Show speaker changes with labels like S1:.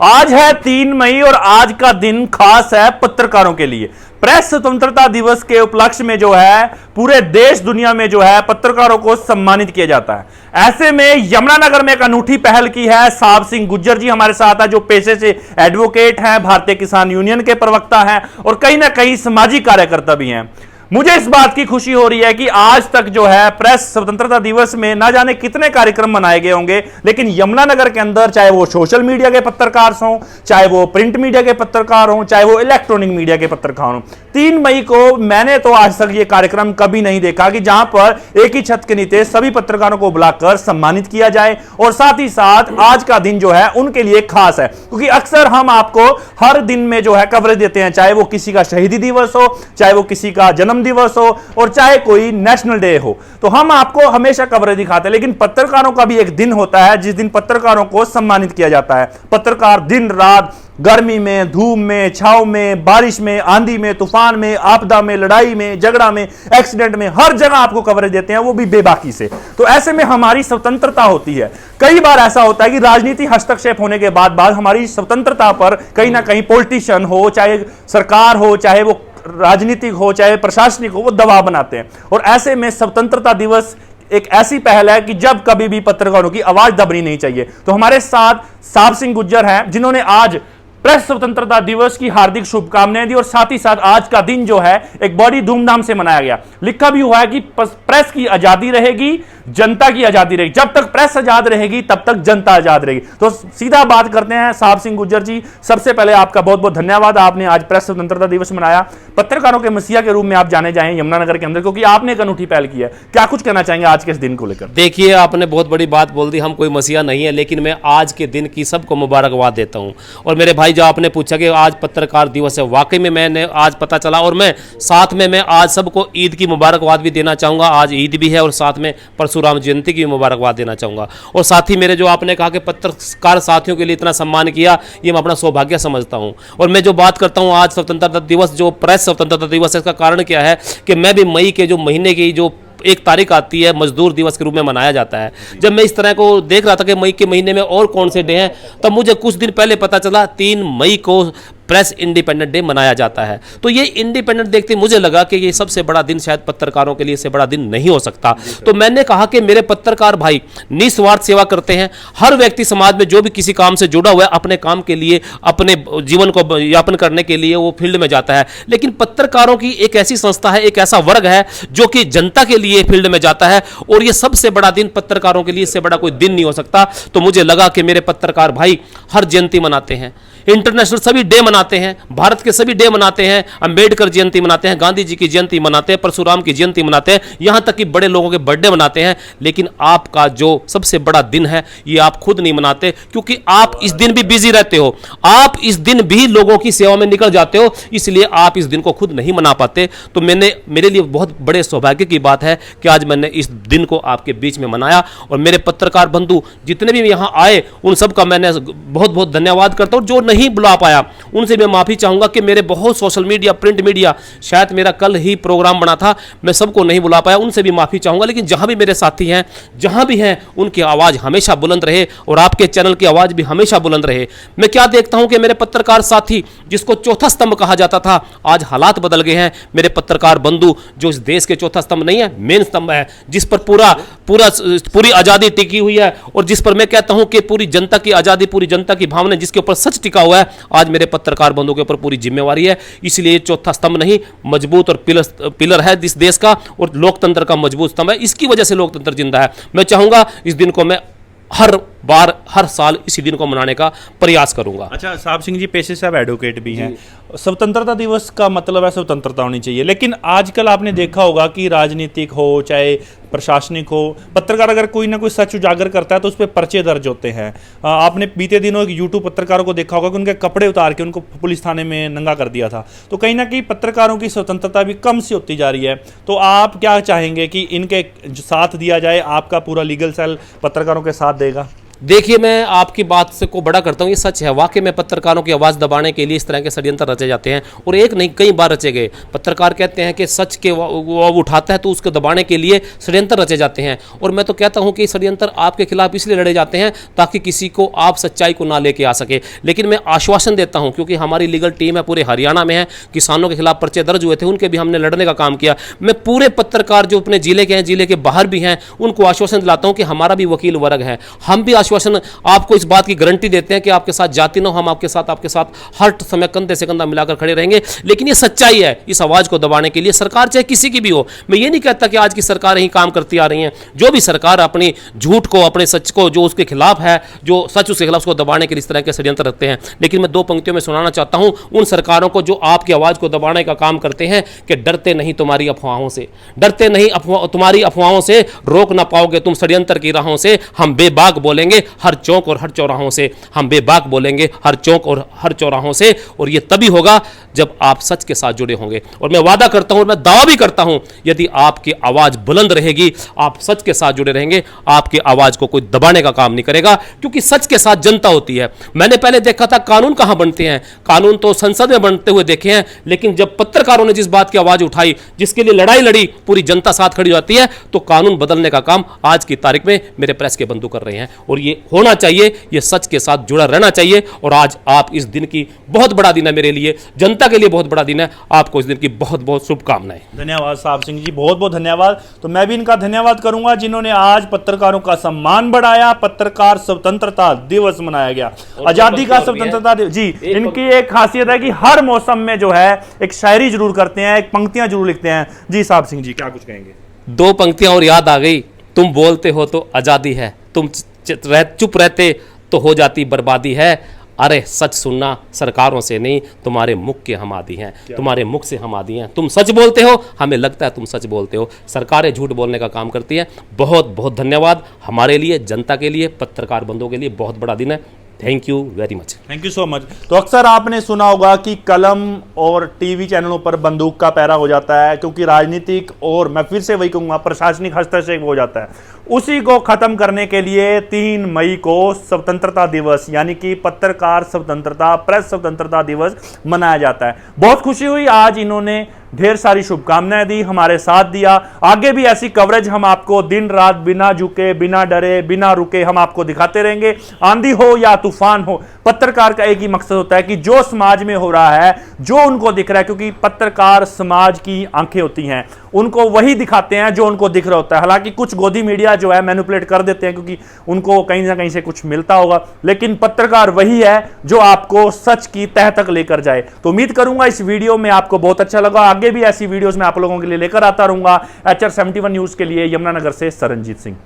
S1: आज है 3 मई और आज का दिन खास है पत्रकारों के लिए। प्रेस स्वतंत्रता दिवस के उपलक्ष्य में जो है पूरे देश दुनिया में जो है पत्रकारों को सम्मानित किया जाता है। ऐसे में यमुनानगर में एक अनूठी पहल की है। साहब सिंह गुज्जर जी हमारे साथ है, जो पेशे से एडवोकेट हैं, भारतीय किसान यूनियन के प्रवक्ता हैं और कहीं ना कहीं सामाजिक कार्यकर्ता भी हैं। मुझे इस बात की खुशी हो रही है कि आज तक जो है प्रेस स्वतंत्रता दिवस में ना जाने कितने कार्यक्रम मनाए गए होंगे, लेकिन यमुनानगर के अंदर चाहे वो सोशल मीडिया के पत्रकार हों, चाहे वो प्रिंट मीडिया के पत्रकार हों, चाहे वो इलेक्ट्रॉनिक मीडिया के पत्रकार हों, 3 मई को मैंने तो आज तक ये कार्यक्रम कभी नहीं देखा कि जहां पर एक ही छत के नीचे सभी पत्रकारों को बुलाकर सम्मानित किया जाए। और साथ ही साथ आज का दिन जो है उनके लिए खास है, क्योंकि अक्सर हम आपको हर दिन में जो है कवरेज देते हैं, चाहे वो किसी का शहीदी दिवस हो, चाहे वो किसी का जन्म दिवस हो और चाहे कोई नेशनल डे हो, तो हम आपको हमेशा कवरेज दिखाते हैं। लेकिन पत्रकारों का भी एक दिन होता है जिस दिन पत्रकारों को सम्मानित किया जाता है। पत्रकार दिन रात गर्मी में, धूप में, छांव में, बारिश में, आंधी में, तूफान में, आपदा में, लड़ाई में, झगड़ा में, एक्सीडेंट में, हर जगह आपको कवरेज देते हैं, वो भी बेबाकी से। तो ऐसे में हमारी स्वतंत्रता होती है। कई बार ऐसा होता है कि राजनीति हस्तक्षेप होने के बाद हमारी स्वतंत्रता पर कहीं ना कहीं पॉलिटिशियन हो, चाहे सरकार हो, चाहे वो राजनीतिक हो, चाहे प्रशासनिक हो, वो दबाव बनाते हैं। और ऐसे में स्वतंत्रता दिवस एक ऐसी पहल है कि जब कभी भी पत्रकारों की आवाज दबनी नहीं चाहिए। तो हमारे साथ साहब सिंह गुज्जर हैं, जिन्होंने आज प्रेस स्वतंत्रता दिवस की हार्दिक शुभकामनाएं दी और साथ ही साथ आज का दिन जो है एक बड़ी धूमधाम से मनाया गया। लिखा भी हुआ है कि प्रेस की आजादी रहेगी, जनता की आजादी रहेगी। जब तक प्रेस आजाद रहेगी तब तक जनता आजाद रहेगी। तो सीधा बात करते हैं साहब सिंह गुज्जर जी, सबसे पहले आपका बहुत बहुत धन्यवाद, आपने आज प्रेस स्वतंत्रता दिवस मनाया। पत्रकारों के मसीहा के रूप में आप जाने जाएं यमुनानगर के अंदर, क्योंकि आपने एक अनूठी पहल की है। क्या कुछ कहना चाहेंगे आज के इस दिन को लेकर?
S2: देखिए, आपने बहुत बड़ी बात बोल दी। हम कोई मसीहा नहीं है, लेकिन मैं आज के दिन की सबको मुबारकबाद देता हूं। और मेरे भाई जो आपने पूछा कि आज पत्रकार दिवस है, वाकई में मैंने आज पता चला, और मैं साथ में मैं आज सबको ईद की मुबारकबाद भी देना चाहूँगा। आज ईद भी है और साथ में परशुराम जयंती की मुबारकबाद देना चाहूँगा। और साथ ही मेरे जो आपने कहा कि पत्रकार साथियों के लिए इतना सम्मान किया, ये मैं अपना सौभाग्य समझता हूँ। और मैं जो बात करता हूँ आज स्वतंत्रता दिवस, जो प्रेस स्वतंत्रता दिवस है, इसका कारण क्या है कि मैं भी मई के जो महीने की जो 1 तारीख आती है मजदूर दिवस के रूप में मनाया जाता है। जब मैं इस तरह को देख रहा था कि मई के महीने में और कौन से डे हैं, तब मुझे कुछ दिन पहले पता चला 3 मई को प्रेस इंडिपेंडेंट डे मनाया जाता है। तो ये इंडिपेंडेंट देखते मुझे लगा कि ये सबसे बड़ा दिन शायद पत्रकारों के लिए इससे बड़ा दिन नहीं हो सकता। तो मैंने कहा कि मेरे पत्रकार भाई निस्वार्थ सेवा करते हैं। हर व्यक्ति समाज में जो भी किसी काम से जुड़ा हुआ है, अपने काम के लिए, अपने जीवन को यापन करने के लिए वो फील्ड में जाता है। लेकिन पत्रकारों की एक ऐसी संस्था है, एक ऐसा वर्ग है जो कि जनता के लिए फील्ड में जाता है, और ये सबसे बड़ा दिन पत्रकारों के लिए, इससे बड़ा कोई दिन नहीं हो सकता। तो मुझे लगा कि मेरे पत्रकार भाई हर जयंती मनाते हैं, इंटरनेशनल सभी डे मनाते हैं, भारत के सभी डे मनाते हैं, अंबेडकर जयंती मनाते हैं, गांधी जी की जयंती मनाते हैं, परशुराम की जयंती मनाते हैं, यहां तक कि बड़े लोगों के बर्थडे मनाते हैं। लेकिन आपका जो सबसे बड़ा दिन है ये आप खुद नहीं मनाते, क्योंकि आप इस दिन भी बिजी रहते हो, आप इस दिन भी लोगों की सेवा में निकल जाते हो, इसलिए आप इस दिन को खुद नहीं मना पाते। तो मेरे लिए बहुत बड़े सौभाग्य की बात है कि आज मैंने इस दिन को आपके बीच में मनाया। और मेरे पत्रकार बंधु जितने भी यहां आए उन सबका मैंने बहुत बहुत धन्यवाद करता हूं। जो नहीं बुला पाया उनसे मैं माफी चाहूंगा कि मेरे बहुत सोशल मीडिया, प्रिंट मीडिया, शायद मेरा कल ही प्रोग्राम बना था, मैं सबको नहीं बुला पाया, उनसे भी माफी चाहूंगा। लेकिन जहां भी मेरे साथी हैं, जहां भी हैं, उनकी आवाज हमेशा बुलंद रहे और आपके चैनल की आवाज भी हमेशा बुलंद रहे। मैं क्या देखता हूं कि मेरे पत्रकार साथी, जिसको चौथा स्तंभ कहा जाता था, आज हालात बदल गए हैं। मेरे पत्रकार बंधु जो इस देश के चौथा स्तंभ नहीं है, मेन स्तंभ है, जिस पर पूरी आजादी टिकी हुई है, और जिस पर मैं कहता हूं कि पूरी जनता की आजादी, पूरी जनता की भावना, जिसके ऊपर सच टिका हुआ है, आज मेरे पत्रकार बंधुओं के ऊपर पूरी जिम्मेवारी है। इसलिए चौथा स्तंभ नहीं, मजबूत और पिलर है इस देश का, और लोकतंत्र का मजबूत स्तंभ है। इसकी वजह से लोकतंत्र जिंदा है। मैं चाहूंगा इस दिन को मैं हर बार, हर साल इसी दिन को मनाने का प्रयास करूंगा।
S1: अच्छा, साहब सिंह जी पेशे से आप एडवोकेट भी हैं। स्वतंत्रता दिवस का मतलब है स्वतंत्रता होनी चाहिए, लेकिन आजकल आपने देखा होगा कि राजनीतिक हो चाहे प्रशासनिक हो, पत्रकार अगर कोई ना कोई सच उजागर करता है तो उस पर पर्चे दर्ज होते हैं। आपने बीते दिनों एक यूट्यूब पत्रकारों को देखा होगा कि उनके कपड़े उतार के उनको पुलिस थाने में नंगा कर दिया था। तो कहीं ना कहीं पत्रकारों की स्वतंत्रता भी कम सी होती जा रही है। तो आप क्या चाहेंगे कि इनके साथ दिया जाए? आपका पूरा लीगल सेल पत्रकारों के साथ देगा?
S2: देखिए, मैं आपकी बात से को बड़ा करता हूँ, ये सच है। वाकई में पत्रकारों की आवाज़ दबाने के लिए इस तरह के षड्यंत्र रचे जाते हैं, और एक नहीं कई बार रचे गए। पत्रकार कहते हैं कि सच के वो उठाता है तो उसको दबाने के लिए षड्यंत्र रचे जाते हैं, और मैं तो कहता हूँ कि षड्यंत्र आपके खिलाफ इसलिए लड़े जाते हैं ताकि किसी को आप सच्चाई को ना लेके आ सके। लेकिन मैं आश्वासन देता हूँ, क्योंकि हमारी लीगल टीम है पूरे हरियाणा में है, किसानों के खिलाफ पर्चे दर्ज हुए थे, उनके भी हमने लड़ने का काम किया। मैं पूरे पत्रकार जो अपने जिले के हैं, जिले के बाहर भी हैं, उनको आश्वासन दिलाता हूँ कि हमारा भी वकील वर्ग है। हम भी आश्वासन आपको इस बात की गारंटी देते हैं कि आपके साथ जाति ना हो, हम आपके साथ हर समय कंधे से कंधा मिलाकर खड़े रहेंगे। लेकिन ये सच्चाई है, इस आवाज को दबाने के लिए सरकार चाहे किसी की भी हो, मैं ये नहीं कहता कि आज की सरकार ही काम करती आ रही है। जो भी सरकार अपनी झूठ को, अपने सच को, जो उसके खिलाफ है, जो सच उसके खिलाफ, उसको दबाने के लिए इस तरह के षड्यंत्र रखते हैं। लेकिन मैं दो पंक्तियों में सुनाना चाहता हूं उन सरकारों को जो आपकी आवाज को दबाने का काम करते हैं कि डरते नहीं तुम्हारी अफवाहों से, डरते नहीं तुम्हारी अफवाहों से, रोक ना पाओगे तुम षड्यंत्र की राहों से। हम बेबाक बोलेंगे हर चौक और हर चौराहों से, हम बेबाक बोलेंगे हर चौक और हर चौराहों से, और यह तभी होगा जब आप सच के साथ जुड़े होंगे। और मैं वादा करता हूं और मैं दावा भी करता हूं, यदि आपकी आवाज बुलंद रहेगी, आप सच के साथ जुड़े रहेंगे, आपकी आवाज को कोई दबाने का काम नहीं करेगा, क्योंकि सच के साथ जनता होती है। मैंने पहले देखा था कानून कहां बनते हैं, कानून तो संसद में बनते हुए देखे हैं, लेकिन जब पत्रकारों ने जिस बात की आवाज उठाई, जिसके लिए लड़ाई लड़ी, पूरी जनता साथ खड़ी जाती है, तो कानून बदलने का काम आज की तारीख में मेरे प्रेस के बंधु कर रहे हैं। और ये होना चाहिए, ये सच के साथ जुड़ा रहना चाहिए। और आज आप इस दिन की बहुत बड़ा दिन है, मेरे लिए, जनता के लिए बहुत बड़ा दिन है। आपको इस दिन की बहुत बहुत शुभकामनाएं।
S1: धन्यवाद साहब सिंह जी, बहुत बहुत धन्यवाद। तो मैं भी इनका धन्यवाद करूंगा जिन्होंने आज पत्रकारों का सम्मान बढ़ाया, पत्रकार स्वतंत्रता दिवस मनाया गया, आजादी का स्वतंत्रता दिवस। जी, इनकी एक खासियत है कि हर मौसम में जो है एक शायरी जरूर करते हैं, एक पंक्तियां जरूर लिखते हैं। जी साहब सिंह जी, क्या कुछ कहेंगे?
S2: दो पंक्तियां और याद आ गई। तुम बोलते हो तो आजादी है, तुम चुप रहते तो हो जाती बर्बादी है। अरे सच सुनना सरकारों से नहीं, तुम्हारे मुख के हम आदी हैं, तुम्हारे मुख से हम आदी हैं। तुम सच बोलते हो, हमें लगता है तुम सच बोलते हो, सरकारें झूठ बोलने का काम करती हैं। बहुत बहुत धन्यवाद। हमारे लिए, जनता के लिए, पत्रकार बंधुओं के लिए बहुत बड़ा दिन है। Thank you very much.
S1: Thank you so much. तो अक्सर आपने सुना होगा कि कलम और टीवी चैनलों पर बंदूक का पैरा हो जाता है, क्योंकि राजनीतिक और मैं फिर से वही कहूँगा प्रशासनिक हस्तक्षेप हो जाता है। उसी को खत्म करने के लिए 3 मई को स्वतंत्रता दिवस यानी कि पत्रकार स्वतंत्रता, प्रेस स्वतंत्रता दिवस मनाया जाता है। बहुत खुशी हुई, आज इन्होंने ढेर सारी शुभकामनाएं दी, हमारे साथ दिया। आगे भी ऐसी कवरेज हम आपको दिन रात बिना झुके, बिना डरे, बिना रुके हम आपको दिखाते रहेंगे। आंधी हो या तूफान हो, पत्रकार का एक ही मकसद होता है कि जो समाज में हो रहा है, जो उनको दिख रहा है, क्योंकि पत्रकार समाज की आंखें होती हैं, उनको वही दिखाते हैं जो उनको दिख रहा होता है। हालांकि कुछ गोदी मीडिया जो है मैनिपुलेट कर देते हैं, क्योंकि उनको कहीं ना कहीं से कुछ मिलता होगा, लेकिन पत्रकार वही है जो आपको सच की तह तक लेकर जाए। तो उम्मीद करूंगा इस वीडियो में आपको बहुत अच्छा लगा। आगे भी ऐसी वीडियोस मैं आप लोगों के लिए लेकर आता रहूंगा। HR 71 न्यूज के लिए यमुनानगर से सरनजीत सिंह।